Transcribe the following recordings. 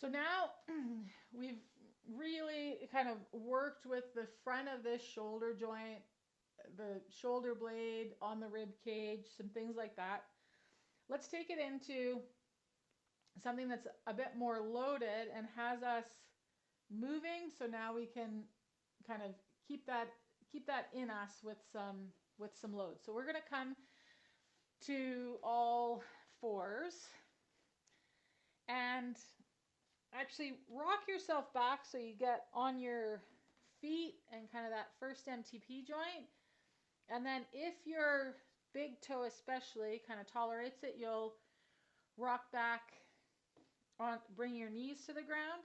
So now we've really kind of worked with the front of this shoulder joint, the shoulder blade on the rib cage, some things like that. Let's take it into something that's a bit more loaded and has us moving, so now we can kind of keep that in us with some load. So we're going to come to all fours and actually rock yourself back so you get on your feet and kind of that first MTP joint. And then if your big toe especially kind of tolerates it, you'll rock back on, bring your knees to the ground.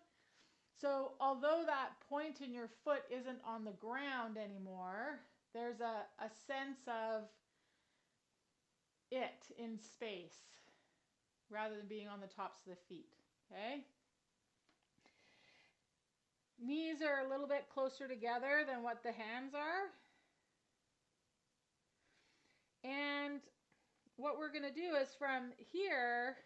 So although that point in your foot isn't on the ground anymore, there's a sense of it in space rather than being on the tops of the feet. Okay? Knees are a little bit closer together than what the hands are. And what we're going to do is from here,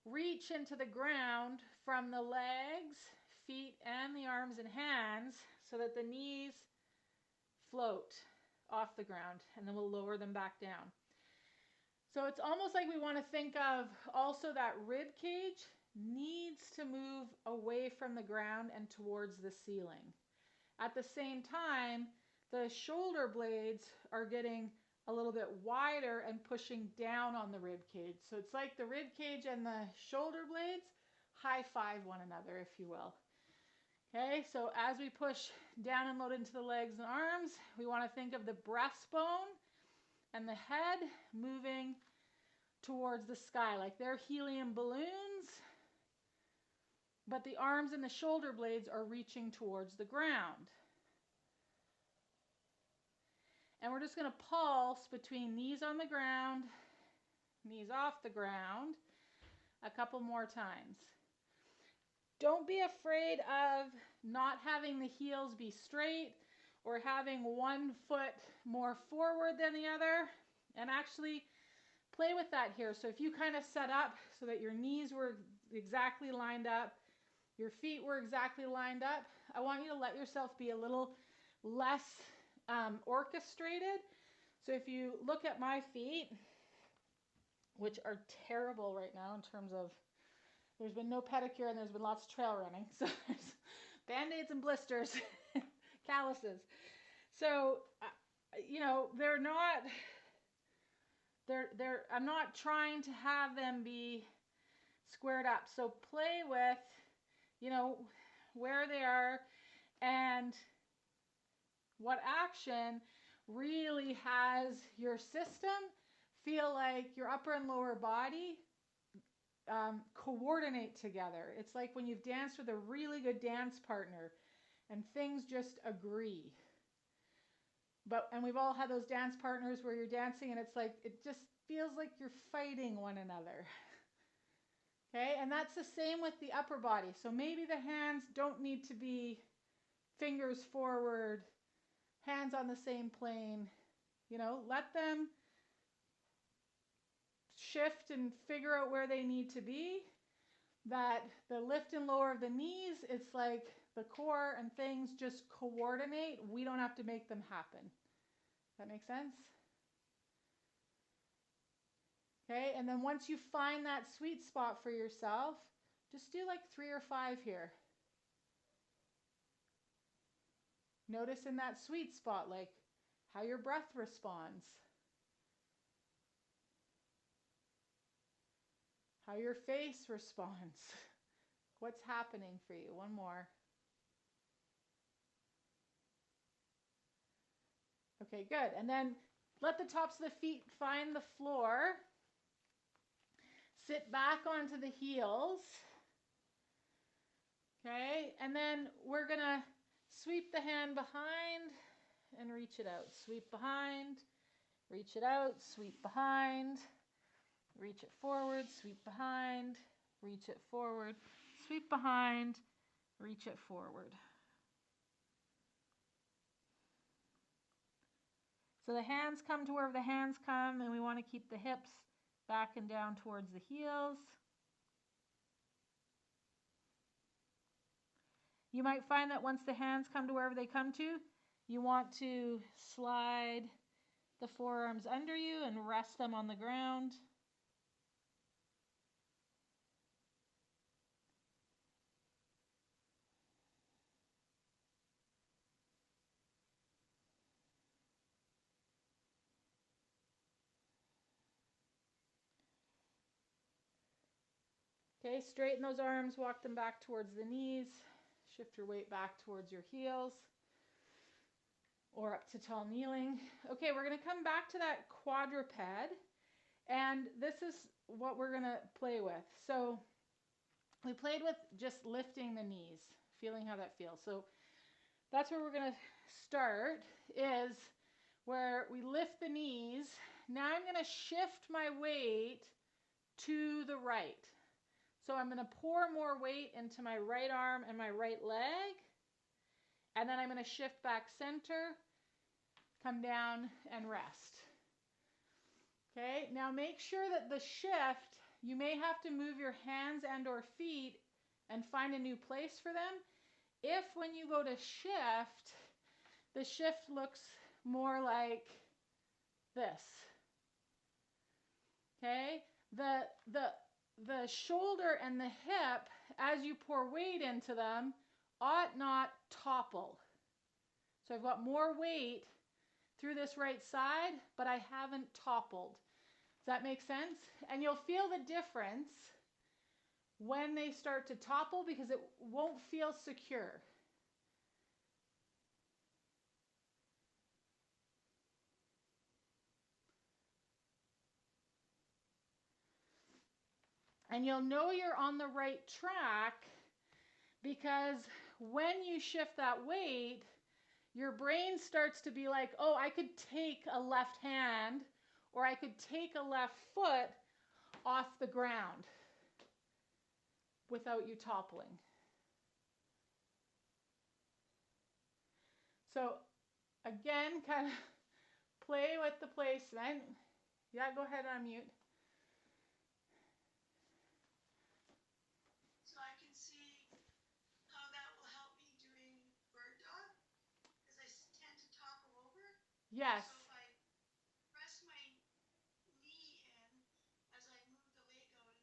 reach into the ground from the legs, feet, and the arms and hands so that the knees float off the ground, and then we'll lower them back down. So it's almost like we want to think of also that rib cage needs to move away from the ground and towards the ceiling. At the same time, the shoulder blades are getting a little bit wider and pushing down on the rib cage. So it's like the rib cage and the shoulder blades high five one another, if you will. Okay, so as we push down and load into the legs and arms, we want to think of the breastbone and the head moving towards the sky, like they're helium balloons, but the arms and the shoulder blades are reaching towards the ground. And we're just going to pulse between knees on the ground, knees off the ground, a couple more times. Don't be afraid of not having the heels be straight or having one foot more forward than the other, and actually play with that here. So if you kind of set up so that your knees were exactly lined up, your feet were exactly lined up, I want you to let yourself be a little less orchestrated. So if you look at my feet, which are terrible right now in terms of, there's been no pedicure and there's been lots of trail running, so there's band-aids and blisters, calluses. So you know, I'm not trying to have them be squared up. So play with, you know, where they are and what action really has your system feel like your upper and lower body coordinate together. It's like when you've danced with a really good dance partner and things just agree. And we've all had those dance partners where you're dancing and it's like, it just feels like you're fighting one another. Okay, and that's the same with the upper body. So maybe the hands don't need to be fingers forward, hands on the same plane. You know, let them shift and figure out where they need to be. That the lift and lower of the knees, it's like the core and things just coordinate. We don't have to make them happen. That make sense? Okay, and then once you find that sweet spot for yourself, just do like 3 or 5 here. Notice in that sweet spot, like how your breath responds, how your face responds, what's happening for you. One more. Okay, good. And then let the tops of the feet find the floor. Sit back onto the heels. Okay, and then we're going to sweep the hand behind and reach it out. Sweep behind, reach it out, sweep behind, reach it forward, sweep behind, reach it forward, sweep behind, reach it forward. So the hands come to wherever the hands come, and we want to keep the hips back and down towards the heels. you might find that once the hands come to wherever they come to, you want to slide the forearms under you and rest them on the ground. Okay, straighten those arms, walk them back towards the knees, shift your weight back towards your heels or up to tall kneeling. Okay, we're going to come back to that quadruped, and this is what we're going to play with. So we played with just lifting the knees, feeling how that feels. So that's where we're going to start, is where we lift the knees. Now I'm going to shift my weight to the right. So I'm going to pour more weight into my right arm and my right leg. And then I'm going to shift back center, come down and rest. Okay, now make sure that the shift, you may have to move your hands and or feet and find a new place for them. If when you go to shift, the shift looks more like this. Okay, the shoulder and the hip, as you pour weight into them, ought not topple. So I've got more weight through this right side, but I haven't toppled. Does that make sense? And you'll feel the difference when they start to topple because it won't feel secure. And you'll know you're on the right track because when you shift that weight, your brain starts to be like, oh, I could take a left hand or I could take a left foot off the ground without you toppling. So again, kind of play with the placement. Yeah, go ahead and unmute. So I can see how that will help me doing bird dog, because I tend to topple over. Yes. So if I press my knee in as I move the leg out.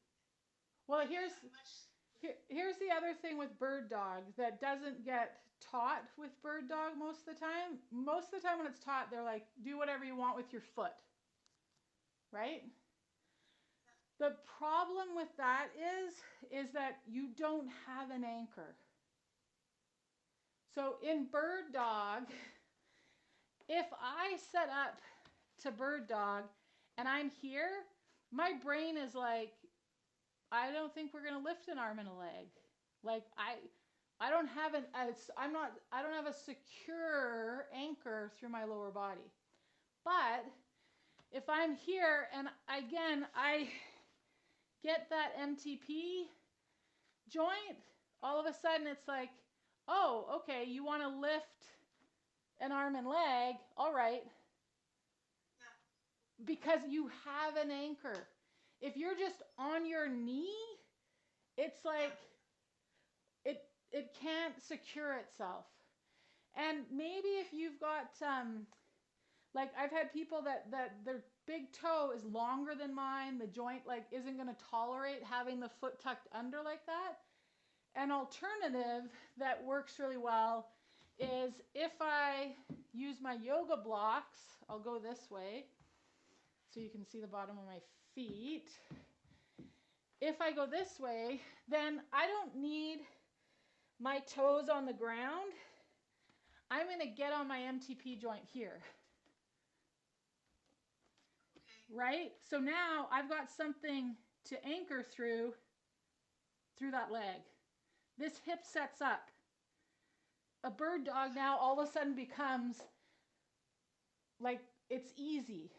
Well, here's the other thing with bird dog that doesn't get taught with bird dog most of the time. Most of the time when it's taught, they're like, do whatever you want with your foot. Right? The problem with that is that you don't have an anchor. So in bird dog, if I set up to bird dog and I'm here, my brain is like, I don't think we're going to lift an arm and a leg. Like I don't have I don't have a secure anchor through my lower body. But if I'm here and again I get that MTP joint, all of a sudden it's like, oh, okay, you want to lift an arm and leg, all right. Yeah. Because you have an anchor. If you're just on your knee, it's like it can't secure itself. And maybe if you've got like I've had people that their big toe is longer than mine, the joint like isn't going to tolerate having the foot tucked under like that. An alternative that works really well is if I use my yoga blocks, I'll go this way so you can see the bottom of my feet. If I go this way, then I don't need my toes on the ground. I'm going to get on my MTP joint here. Okay. Right? So now I've got something to anchor through that leg. This hip sets up. A bird dog now all of a sudden becomes like it's easy.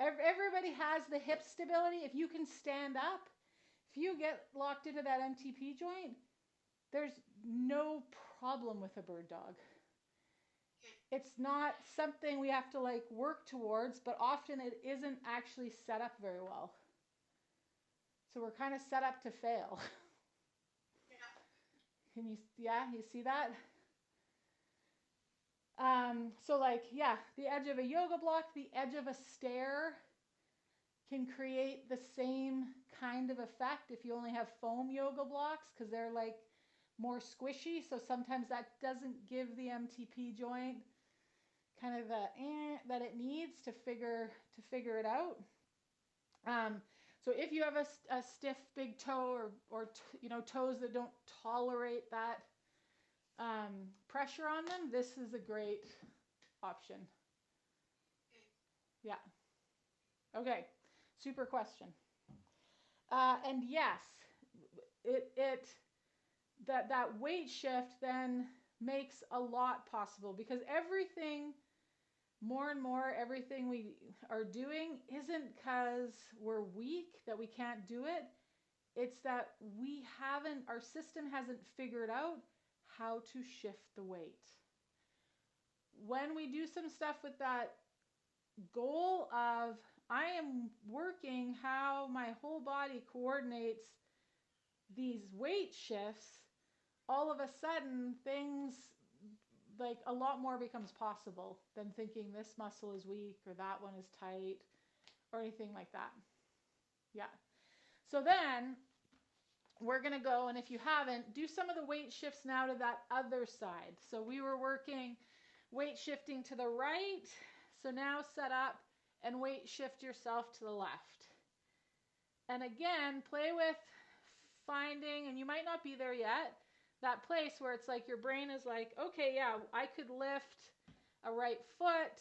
Everybody has the hip stability. If you can stand up, if you get locked into that MTP joint, there's no problem with a bird dog. It's not something we have to like work towards, but often it isn't actually set up very well. So we're kind of set up to fail. Yeah. You see that? So like, yeah, the edge of a yoga block, the edge of a stair can create the same kind of effect if you only have foam yoga blocks, because they're like more squishy. So sometimes that doesn't give the MTP joint kind of the that it needs to figure it out. So if you have a stiff big toe or toes that don't tolerate that pressure on them, this is a great option. Yeah. Okay. Super question. And yes, that weight shift then makes a lot possible, because everything more and more, everything we are doing isn't because we're weak, that we can't do it. It's that our system hasn't figured out how to shift the weight. When we do some stuff with that goal of, I am working how my whole body coordinates these weight shifts, all of a sudden things like a lot more becomes possible than thinking this muscle is weak or that one is tight or anything like that. Yeah. So then we're going to go, and if you haven't, do some of the weight shifts now to that other side. So we were working weight shifting to the right. So now set up and weight shift yourself to the left. And again, play with finding, and you might not be there yet, that place where it's like your brain is like, okay, yeah, I could lift a right foot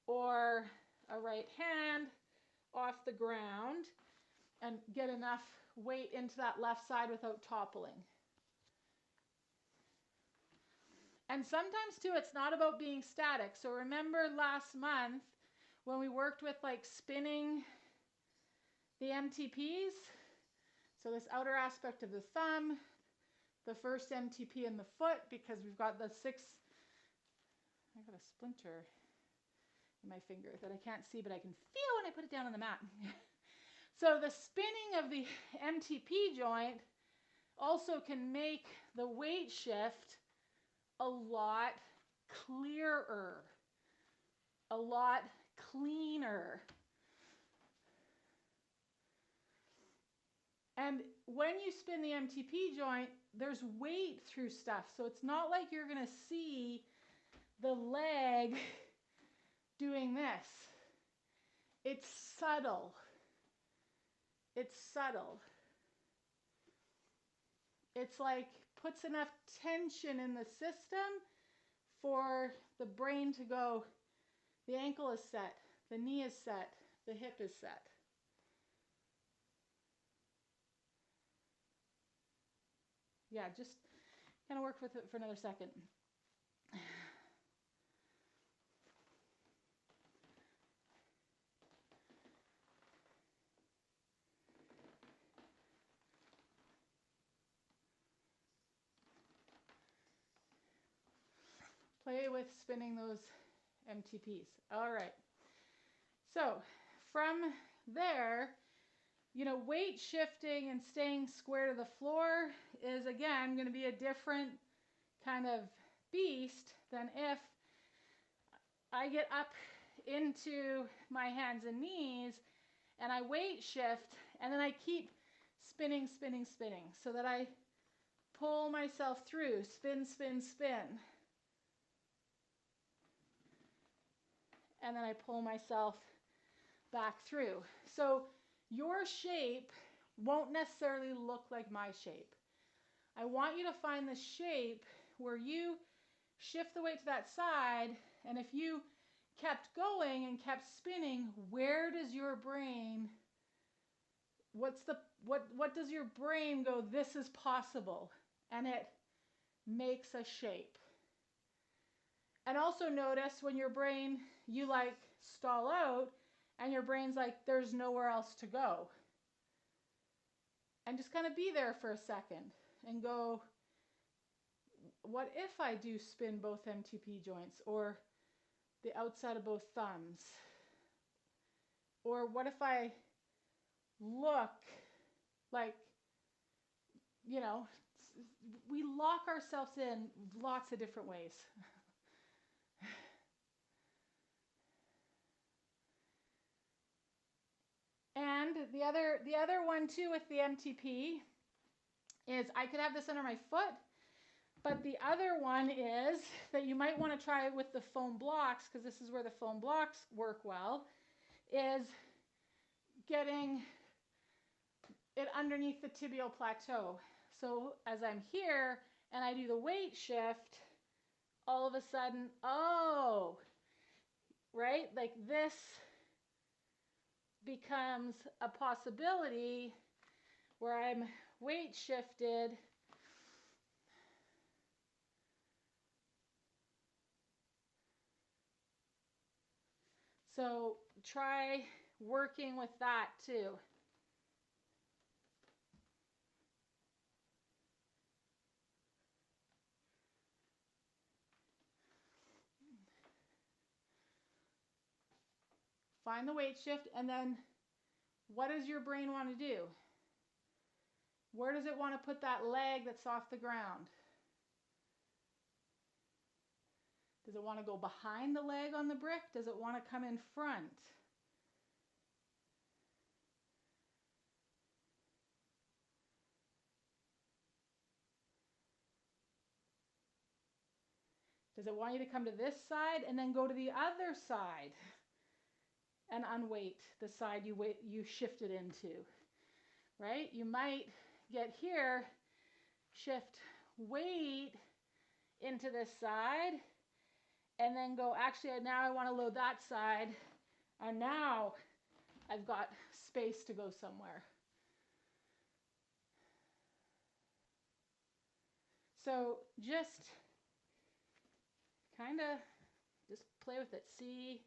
or a right hand off the ground and get enough weight into that left side without toppling. And sometimes too, it's not about being static. So remember last month when we worked with like spinning the MTPs? So this outer aspect of the thumb, the first MTP in the foot, because we've got the I got a splinter in my finger that I can't see, but I can feel when I put it down on the mat. So the spinning of the MTP joint also can make the weight shift a lot clearer, a lot cleaner. And when you spin the MTP joint, there's weight through stuff. So it's not like you're going to see the leg doing this. It's subtle. It's subtle. It's like puts enough tension in the system for the brain to go, the ankle is set, the knee is set, the hip is set. Yeah, just kind of work with it for another second. Play with spinning those MTPs. All right. So from there, weight shifting and staying square to the floor is, again, going to be a different kind of beast than if I get up into my hands and knees and I weight shift and then I keep spinning, spinning, spinning so that I pull myself through, spin, spin, spin. And then I pull myself back through. So your shape won't necessarily look like my shape. I want you to find the shape where you shift the weight to that side, and if you kept going and kept spinning, where does your brain, what does your brain go, this is possible? And it makes a shape. And also notice when your brain, you like stall out and your brain's like, there's nowhere else to go. And just kind of be there for a second and go, what if I do spin both MTP joints or the outside of both thumbs? Or what if I look like, we lock ourselves in lots of different ways. And the other one too with the MTP is I could have this under my foot, but the other one is that you might want to try with the foam blocks, because this is where the foam blocks work well, is getting it underneath the tibial plateau. So as I'm here and I do the weight shift, all of a sudden, oh, right? Like this becomes a possibility where I'm weight shifted. So try working with that too. Find the weight shift, and then what does your brain want to do? Where does it want to put that leg that's off the ground? Does it want to go behind the leg on the brick? Does it want to come in front? Does it want you to come to this side and then go to the other side and unweight the side you shifted into, right? You might get here, shift weight into this side, and then go, actually, now I want to load that side, and now I've got space to go somewhere. So just kind of just play with it. See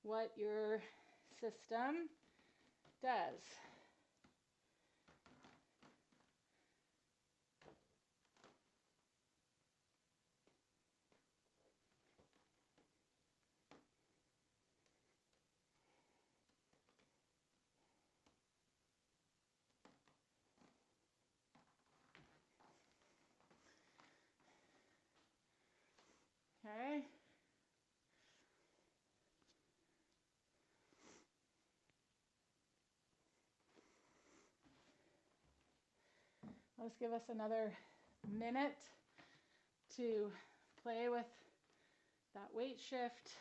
what your system does. Okay. Let's give us another minute to play with that weight shift.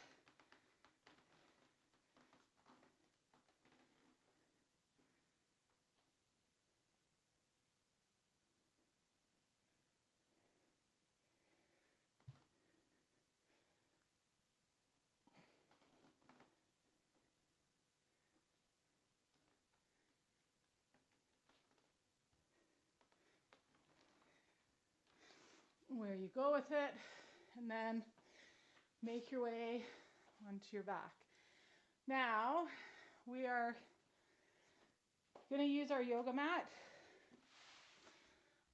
Where you go with it, and then make your way onto your back. Now we are going to use our yoga mat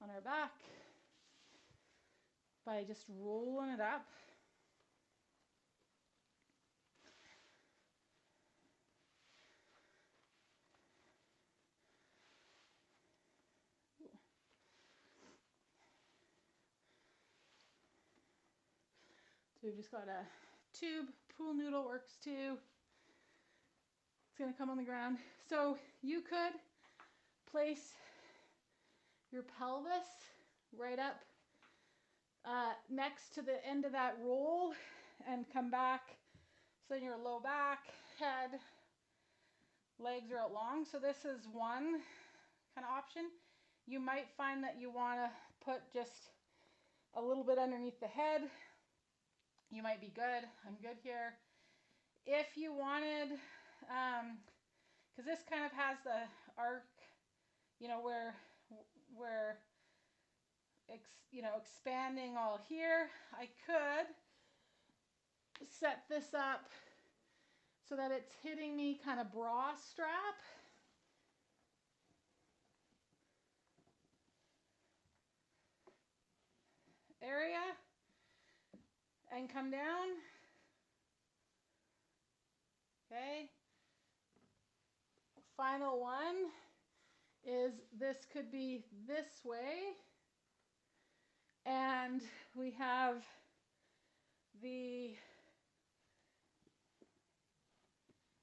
on our back by just rolling it up. So we've just got a tube, pool noodle works too. It's going to come on the ground. So you could place your pelvis right up next to the end of that roll and come back. So then your low back, head, legs are out long. So this is one kind of option. You might find that you want to put just a little bit underneath the head. You might be good. I'm good here. If you wanted, because this kind of has the arc, you know, where expanding all here, I could set this up so that it's hitting me kind of bra strap. Area. And come down. Okay. Final one is this could be this way. And we have the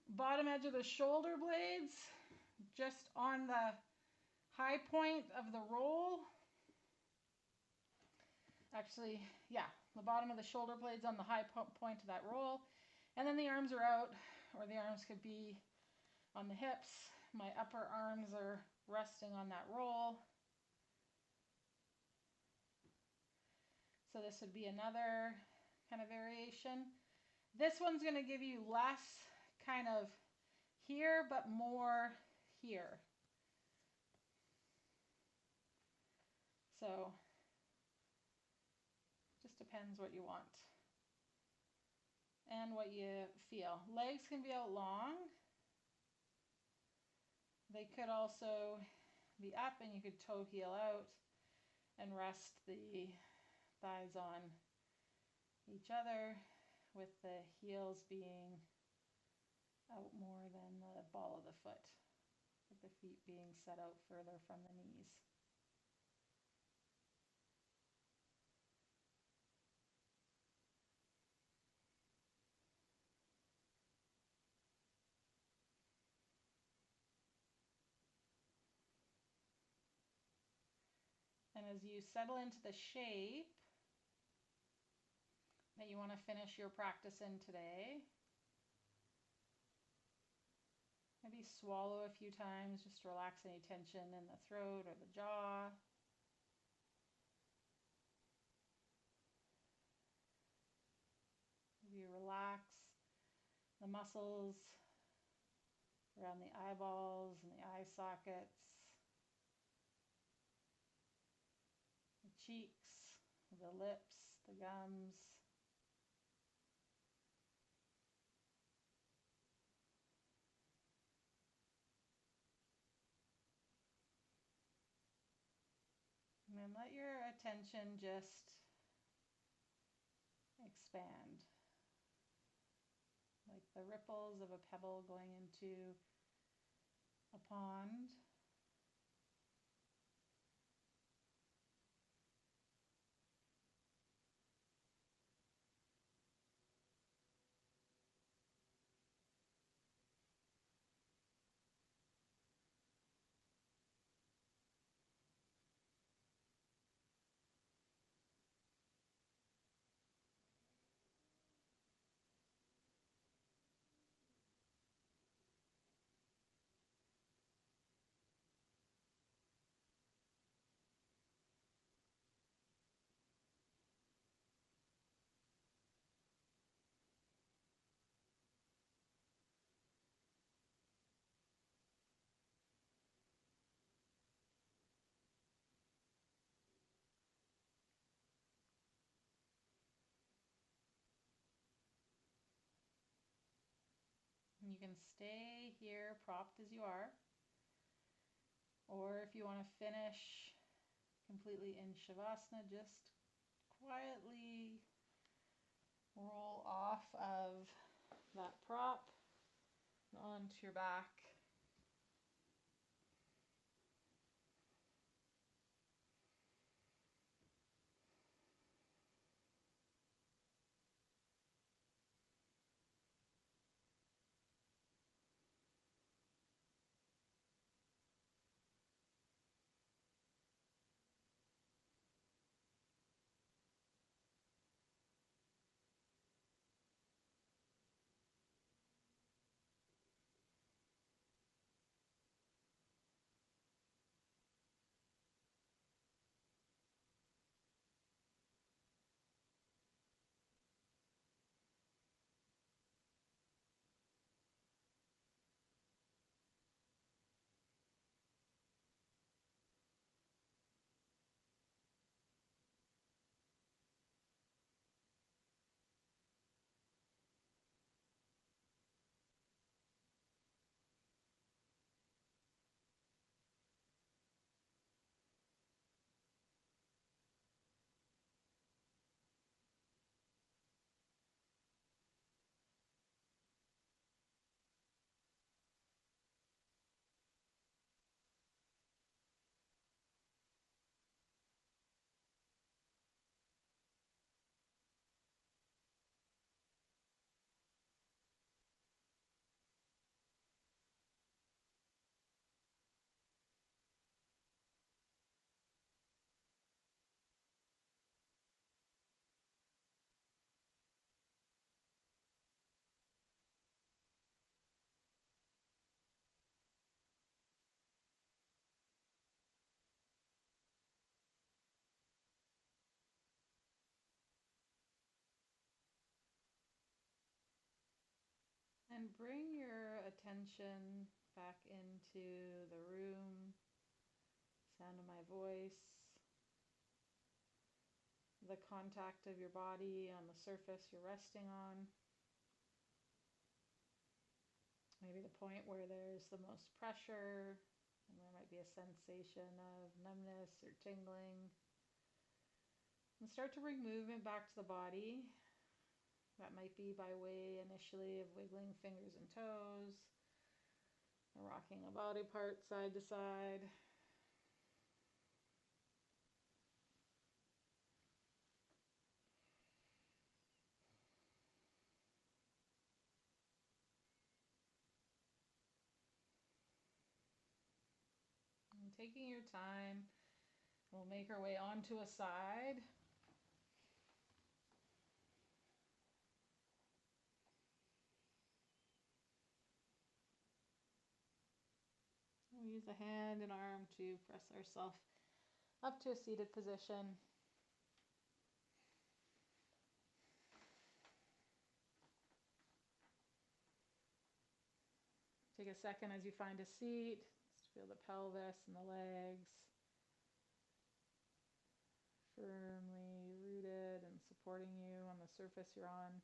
bottom edge of the shoulder blades just on the high point of the roll. Actually, yeah, the bottom of the shoulder blades on the high point of that roll. And then the arms are out, or the arms could be on the hips. My upper arms are resting on that roll. So this would be another kind of variation. This one's going to give you less kind of here, but more here. So just depends what you want and what you feel. Legs can be out long. They could also be up, and you could toe heel out and rest the thighs on each other, with the heels being out more than the ball of the foot, with the feet being set out further from the knees. And as you settle into the shape that you want to finish your practice in today, maybe swallow a few times, just relax any tension in the throat or the jaw. Maybe relax the muscles around the eyeballs and the eye sockets, the cheeks, the lips, the gums. And then let your attention just expand, like the ripples of a pebble going into a pond. And you can stay here propped as you are, or if you want to finish completely in Shavasana, just quietly roll off of that prop onto your back. And bring your attention back into the room, sound of my voice, the contact of your body on the surface you're resting on. Maybe the point where there's the most pressure, and there might be a sensation of numbness or tingling. And start to bring movement back to the body. That might be by way initially of wiggling fingers and toes, or rocking a body part side to side. And taking your time, we'll make our way onto a side. We'll use a hand and arm to press ourselves up to a seated position. Take a second as you find a seat. Just feel the pelvis and the legs firmly rooted and supporting you on the surface you're on.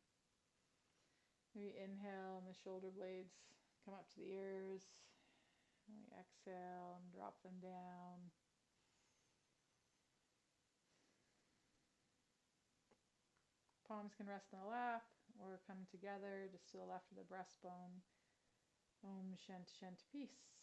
Maybe inhale and the shoulder blades come up to the ears. And we exhale and drop them down. Palms can rest in the lap or come together just to the left of the breastbone. Om Shanti Shanti Peace.